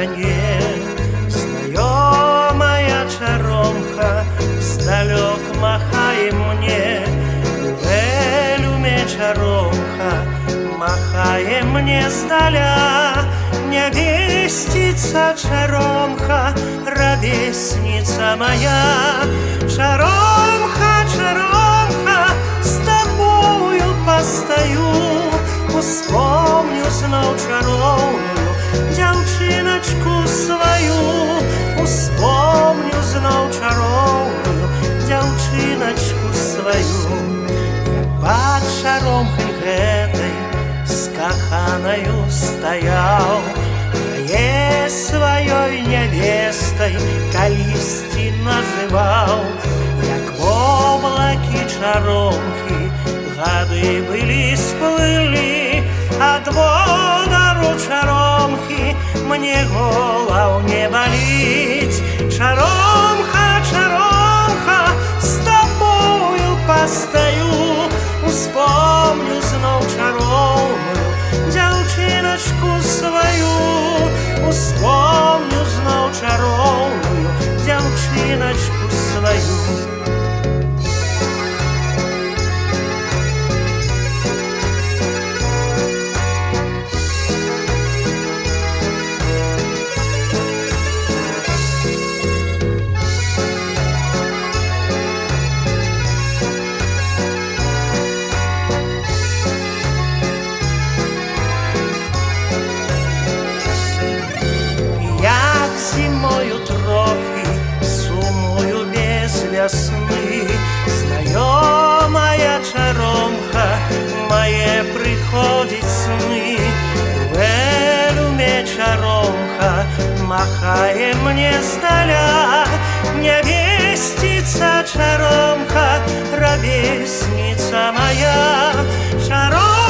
стороне. Знакомая чаромка сдалек махает мне, велюме чаромка махает мне сдаля. Невестица чаромка, ровесница моя. Чаромка, чаромка, с тобою постою, вспомню знов чаровную дівчиночку свою, вспомню знов чаровную дівчиночку свою. Як под чаромкой гэтай с каханою стоял, я своей невестой калісти называл. Як в облаки чаромки гады были сплыли, от водору чаромки мне голову не болить. Чаромка, чаромка, с тобою постою, вспомню знов чаровную дівчиночку свою, вспомню знов чаровную дівчиночку свою. Зимою трохи сумую без весны. Знакомая чаромка моє приходить сны. Велюме чаромка махає мне сдаля. Невестица чаромка, ровесница моя. Чаромка,